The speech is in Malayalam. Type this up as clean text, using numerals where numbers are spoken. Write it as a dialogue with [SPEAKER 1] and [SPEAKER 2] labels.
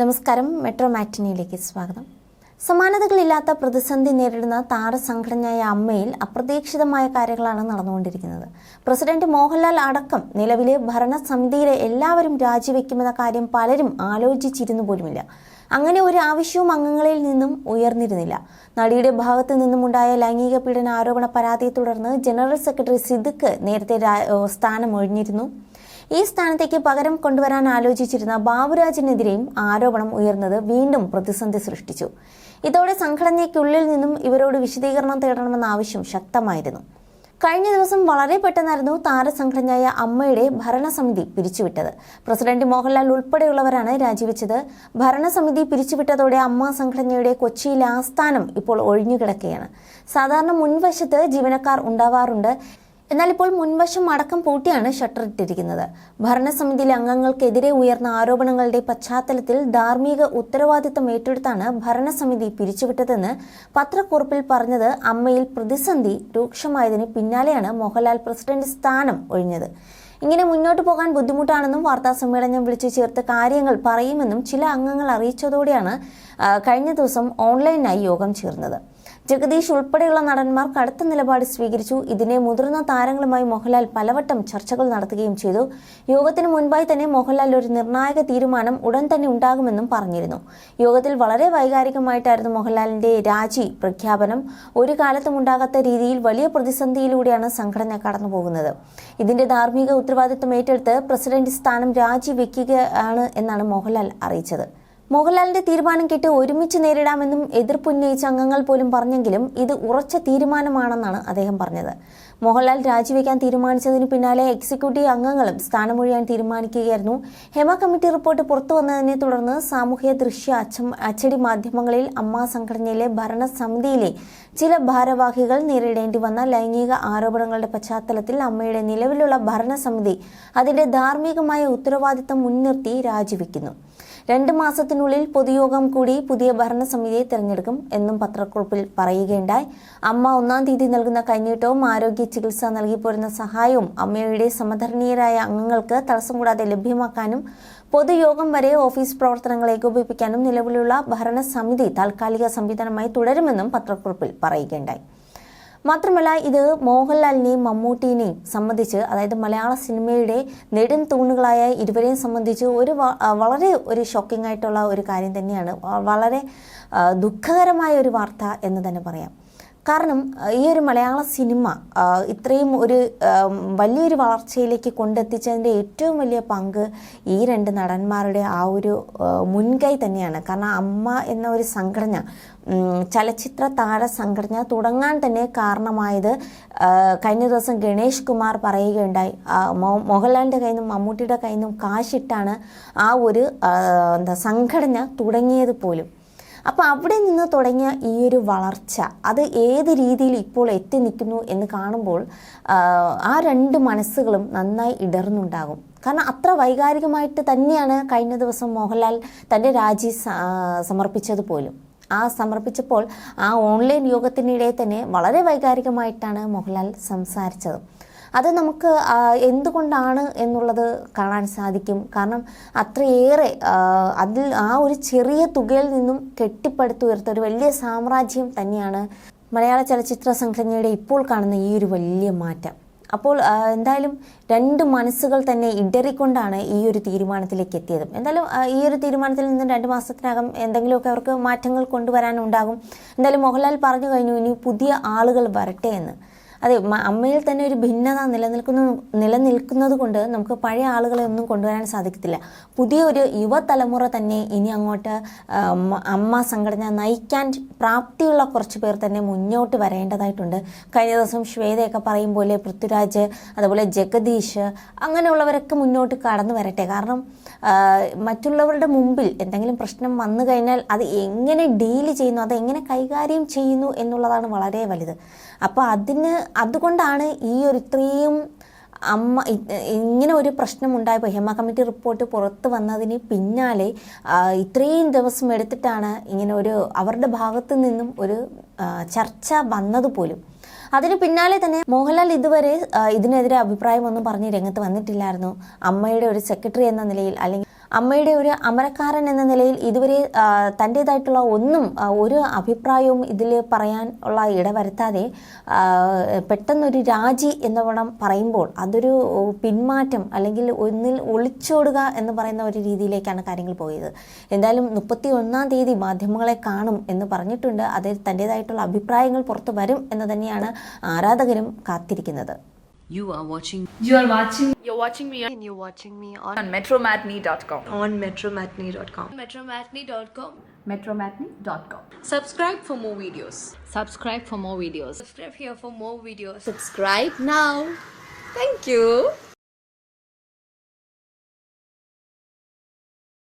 [SPEAKER 1] നമസ്കാരം. മെട്രോ മാറ്റിനിയിലേക്ക് സ്വാഗതം. സമാനതകളില്ലാത്ത പ്രതിസന്ധി നേരിടുന്ന താരസംഘടനയായ അമ്മയിൽ അപ്രതീക്ഷിതമായ കാര്യങ്ങളാണ് നടന്നുകൊണ്ടിരിക്കുന്നത്. പ്രസിഡന്റ് മോഹൻലാൽ അടക്കം നിലവിലെ ഭരണസമിതിയിലെ എല്ലാവരും രാജിവെക്കുമെന്ന കാര്യം പലരും ആലോചിച്ചിരുന്നു പോലുമില്ല. അങ്ങനെ ഒരു ആവശ്യവും അംഗങ്ങളിൽ നിന്നും ഉയർന്നിരുന്നില്ല. നടിയുടെ ഭാഗത്തു നിന്നുമുണ്ടായ ലൈംഗിക പീഡന ആരോപണ പരാതിയെ തുടർന്ന് ജനറൽ സെക്രട്ടറി സിദ്ദിഖ് നേരത്തെ സ്ഥാനം ഒഴിഞ്ഞിരുന്നു. ഈ സ്ഥാനത്തേക്ക് പകരം കൊണ്ടുവരാൻ ആലോചിച്ചിരുന്ന ബാബുരാജിനെതിരെയും ആരോപണം ഉയർന്നത് വീണ്ടും പ്രതിസന്ധി സൃഷ്ടിച്ചു. ഇതോടെ സംഘടനയ്ക്കുള്ളിൽ നിന്നും ഇവരോട് വിശദീകരണം തേടണമെന്ന ആവശ്യം ശക്തമായിരുന്നു. കഴിഞ്ഞ ദിവസം വളരെ പെട്ടെന്നായിരുന്നു താരസംഘടനയായ അമ്മയുടെ ഭരണസമിതി പിരിച്ചുവിട്ടത്. പ്രസിഡന്റ് മോഹൻലാൽ ഉൾപ്പെടെയുള്ളവരാണ് രാജിവെച്ചത്. ഭരണസമിതി പിരിച്ചുവിട്ടതോടെ അമ്മ സംഘടനയുടെ കൊച്ചിയിലെ ആസ്ഥാനം ഇപ്പോൾ ഒഴിഞ്ഞുകിടക്കുകയാണ്. സാധാരണ മുൻവശത്ത് ജീവനക്കാർ ഉണ്ടാവാറുണ്ട്. എന്നാൽ ഇപ്പോൾ മുൻവശം അടക്കം പൂട്ടിയാണ് ഷട്ടറിട്ടിരിക്കുന്നത്. ഭരണസമിതിയിലെ അംഗങ്ങൾക്കെതിരെ ഉയർന്ന ആരോപണങ്ങളുടെ പശ്ചാത്തലത്തിൽ ധാർമ്മിക ഉത്തരവാദിത്തം ഏറ്റെടുത്താണ് ഭരണസമിതി പിരിച്ചുവിട്ടതെന്ന് പത്രക്കുറിപ്പിൽ പറഞ്ഞത്. അമ്മയിൽ പ്രതിസന്ധി രൂക്ഷമായതിന് പിന്നാലെയാണ് മോഹൻലാൽ പ്രസിഡന്റ് സ്ഥാനം ഒഴിഞ്ഞത്. ഇങ്ങനെ മുന്നോട്ട് പോകാൻ ബുദ്ധിമുട്ടാണെന്നും വാർത്താസമ്മേളനം വിളിച്ചു ചേർത്ത് കാര്യങ്ങൾ പറയുമെന്നും ചില അംഗങ്ങൾ അറിയിച്ചതോടെയാണ് കഴിഞ്ഞ ദിവസം ഓൺലൈനായി യോഗം ചേർന്നത്. ജഗദീഷ് ഉൾപ്പെടെയുള്ള നടന്മാർ കടുത്ത നിലപാട് സ്വീകരിച്ചു. ഇതിനെ മുതിർന്ന താരങ്ങളുമായി മോഹൻലാൽ പലവട്ടം ചർച്ചകൾ നടത്തുകയും ചെയ്തു. യോഗത്തിന് മുൻപായി തന്നെ മോഹൻലാൽ ഒരു നിർണായക തീരുമാനം ഉടൻ തന്നെ ഉണ്ടാകുമെന്നും പറഞ്ഞിരുന്നു. യോഗത്തിൽ വളരെ വൈകാരികമായിട്ടായിരുന്നു മോഹൻലാലിന്റെ രാജി പ്രഖ്യാപനം. ഒരു കാലത്തും ഉണ്ടാകാത്ത രീതിയിൽ വലിയ പ്രതിസന്ധിയിലൂടെയാണ് സംഘടന കടന്നുപോകുന്നത്. ഇതിന്റെ ധാർമ്മിക ഉത്തരവാദിത്വം ഏറ്റെടുത്ത് പ്രസിഡന്റ് സ്ഥാനം രാജിവെക്കുകയാണ് എന്നാണ് മോഹൻലാൽ അറിയിച്ചത്. മോഹൻലാലിന്റെ തീരുമാനം കേട്ട് ഒരുമിച്ച് നേരിടാമെന്നും എതിർപ്പുന്നയിച്ച അംഗങ്ങൾ പോലും പറഞ്ഞെങ്കിലും ഇത് ഉറച്ച തീരുമാനമാണെന്നാണ് അദ്ദേഹം പറഞ്ഞത്. മോഹൻലാൽ രാജിവെക്കാൻ തീരുമാനിച്ചതിന് പിന്നാലെ എക്സിക്യൂട്ടീവ് അംഗങ്ങളും സ്ഥാനമൊഴിയാൻ തീരുമാനിക്കുകയായിരുന്നു. ഹേമ കമ്മിറ്റി റിപ്പോർട്ട് പുറത്തു വന്നതിനെ തുടർന്ന് സാമൂഹ്യ ദൃശ്യ അച്ചടി മാധ്യമങ്ങളിൽ അമ്മ സംഘടനയിലെ ഭരണസമിതിയിലെ ചില ഭാരവാഹികൾ നേരിടേണ്ടി വന്ന ലൈംഗിക ആരോപണങ്ങളുടെ പശ്ചാത്തലത്തിൽ അമ്മയുടെ നിലവിലുള്ള ഭരണസമിതി അതിന്റെ ധാർമ്മികമായ ഉത്തരവാദിത്തം മുൻനിർത്തി രാജിവെക്കുന്നു. 2 മാസത്തിനുള്ളിൽ പൊതുയോഗം കൂടി പുതിയ ഭരണസമിതിയെ തിരഞ്ഞെടുക്കും എന്നും പത്രക്കുറിപ്പിൽ പറയുകയുണ്ടായി. അമ്മ 1-ാം തീയതി നൽകുന്ന കൈനീട്ടവും ആരോഗ്യ ചികിത്സ നൽകിപ്പോരുന്ന സഹായവും അമ്മയുടെ സമധർണീയരായ അംഗങ്ങൾക്ക് തടസ്സം കൂടാതെ ലഭ്യമാക്കാനും പൊതുയോഗം വരെ ഓഫീസ് പ്രവർത്തനങ്ങൾ ഏകോപിപ്പിക്കാനും നിലവിലുള്ള ഭരണസമിതി താൽക്കാലിക സംവിധാനമായി തുടരുമെന്നും പത്രക്കുറിപ്പിൽ പറയുകയുണ്ടായി. മാത്രമല്ല, ഇത് മോഹൻലാലിനെയും മമ്മൂട്ടിനെയും സംബന്ധിച്ച്, അതായത് മലയാള സിനിമയുടെ നെടും തൂണുകളായ ഇരുവരെയും സംബന്ധിച്ച് വളരെ ഒരു ഷോക്കിംഗ് ആയിട്ടുള്ള ഒരു കാര്യം തന്നെയാണ്. വളരെ ദുഃഖകരമായ ഒരു വാർത്ത എന്ന് തന്നെ പറയാം. കാരണം ഈ ഒരു മലയാള സിനിമ ഇത്രയും ഒരു വലിയൊരു വളർച്ചയിലേക്ക് കൊണ്ടെത്തിച്ചതിൻ്റെ ഏറ്റവും വലിയ പങ്ക് ഈ 2 നടന്മാരുടെ ആ ഒരു മുൻകൈ തന്നെയാണ്. കാരണം അമ്മ എന്ന ഒരു സംഘടന, ചലച്ചിത്ര താര സംഘടന തുടങ്ങാൻ തന്നെ കാരണമായത് കഴിഞ്ഞ ദിവസം ഗണേഷ് കുമാർ പറയുകയുണ്ടായി. മോഹൻലാലിൻ്റെ കയ്യിൽ നിന്നും മമ്മൂട്ടിയുടെ കയ്യിൽ നിന്നും കാശിട്ടാണ് ആ ഒരു സംഘടന തുടങ്ങിയത് പോലും. അപ്പോൾ അവിടെ നിന്ന് തുടങ്ങിയ ഈ ഒരു വളർച്ച അത് ഏത് രീതിയിൽ ഇപ്പോൾ എത്തി നിൽക്കുന്നു എന്ന് കാണുമ്പോൾ ആ 2 മനസ്സുകളും നന്നായി ഇടർന്നുണ്ടാകും. കാരണം അത്ര വൈകാരികമായിട്ട് തന്നെയാണ് കഴിഞ്ഞ ദിവസം മോഹൻലാൽ തൻ്റെ രാജി സമർപ്പിച്ചത് പോലും. സമർപ്പിച്ചപ്പോൾ ആ ഓൺലൈൻ യോഗത്തിനിടെ തന്നെ വളരെ വൈകാരികമായിട്ടാണ് മോഹൻലാൽ സംസാരിച്ചത്. അത് നമുക്ക് എന്തുകൊണ്ടാണ് എന്നുള്ളത് കാണാൻ സാധിക്കും. കാരണം അത്രയേറെ അതിൽ ആ ഒരു ചെറിയ തുകയിൽ നിന്നും കെട്ടിപ്പടുത്തുയർത്ത ഒരു വലിയ സാമ്രാജ്യം തന്നെയാണ് മലയാള ചലച്ചിത്ര സംഘടനയുടെ ഇപ്പോൾ കാണുന്ന ഈ ഒരു വലിയ മാറ്റം. അപ്പോൾ എന്തായാലും 2 മനസ്സുകൾ തന്നെ ഇടറിക്കൊണ്ടാണ് ഈ ഒരു തീരുമാനത്തിലേക്ക് എത്തിയത്. എന്തായാലും ഈ ഒരു തീരുമാനത്തിൽ നിന്ന് 2 മാസത്തിനകം എന്തെങ്കിലുമൊക്കെ അവർക്ക് മാറ്റങ്ങൾ കൊണ്ടുവരാനുണ്ടാകും. എന്തായാലും മോഹൻലാൽ പറഞ്ഞു കഴിഞ്ഞു ഇനി പുതിയ ആളുകൾ വരട്ടെ എന്ന്. അതെ, അമ്മയിൽ തന്നെ ഒരു ഭിന്നത നിലനിൽക്കുന്നത് കൊണ്ട് നമുക്ക് പഴയ ആളുകളെ ഒന്നും കൊണ്ടുവരാൻ സാധിക്കത്തില്ല. പുതിയൊരു യുവതലമുറ തന്നെ ഇനി അങ്ങോട്ട് അമ്മ സംഘടന നയിക്കാൻ പ്രാപ്തിയുള്ള കുറച്ച് പേർ തന്നെ മുന്നോട്ട് വരേണ്ടതായിട്ടുണ്ട്. കഴിഞ്ഞ ദിവസം ശ്വേതയൊക്കെ പറയും പോലെ പൃഥ്വിരാജ്, അതുപോലെ ജഗദീഷ്, അങ്ങനെയുള്ളവരൊക്കെ മുന്നോട്ട് കടന്നു വരട്ടെ. കാരണം മറ്റുള്ളവരുടെ മുമ്പിൽ എന്തെങ്കിലും പ്രശ്നം വന്നു കഴിഞ്ഞാൽ അത് എങ്ങനെ ഡീൽ ചെയ്യുന്നു, അത് എങ്ങനെ കൈകാര്യം ചെയ്യുന്നു എന്നുള്ളതാണ് വളരെ വലുത്. അപ്പോൾ അതുകൊണ്ടാണ് ഈ ഒരു ഇത്രയും അമ്മ ഇങ്ങനെ ഒരു പ്രശ്നം ഉണ്ടായപ്പോൾ ഹേമ കമ്മിറ്റി റിപ്പോർട്ട് പുറത്ത് വന്നതിന് പിന്നാലെ ഇത്രയും ദിവസം എടുത്തിട്ടാണ് ഇങ്ങനെ ഒരു അവരുടെ ഭാഗത്തു നിന്നും ഒരു ചർച്ച വന്നതുപോലും. അതിന് പിന്നാലെ തന്നെ മോഹൻലാൽ ഇതുവരെ ഇതിനെതിരെ അഭിപ്രായമൊന്നും പറഞ്ഞ് രംഗത്ത് വന്നിട്ടില്ലായിരുന്നു. അമ്മയുടെ ഒരു സെക്രട്ടറി എന്ന നിലയിൽ അല്ലെങ്കിൽ അമ്മയുടെ ഒരു അമരക്കാരൻ എന്ന നിലയിൽ ഇതുവരെ തൻ്റേതായിട്ടുള്ള ഒന്നും ഒരു അഭിപ്രായവും ഇതിൽ പറയാൻ ഉള്ള ഇടവരുത്താതെ പെട്ടെന്നൊരു രാജി എന്നവണ്ണം പറയുമ്പോൾ അതൊരു പിന്മാറ്റം അല്ലെങ്കിൽ ഒന്നിൽ ഒളിച്ചോടുക എന്ന് പറയുന്ന ഒരു രീതിയിലേക്കാണ് കാര്യങ്ങൾ പോയത്. എന്തായാലും 31-ാം തീയതി മാധ്യമങ്ങളെ കാണും എന്ന് പറഞ്ഞിട്ടുണ്ട്. അതിൽ തൻ്റേതായിട്ടുള്ള അഭിപ്രായങ്ങൾ പുറത്തു വരും എന്ന് തന്നെയാണ് ആരാധകരും കാത്തിരിക്കുന്നത്.
[SPEAKER 2] You're watching me on
[SPEAKER 3] metromatney.com.
[SPEAKER 2] on metromatney.com.
[SPEAKER 3] metromatney.com.
[SPEAKER 2] Subscribe for more videos.
[SPEAKER 3] Subscribe for more videos.
[SPEAKER 2] Subscribe here for more videos.
[SPEAKER 3] Subscribe now. Thank you.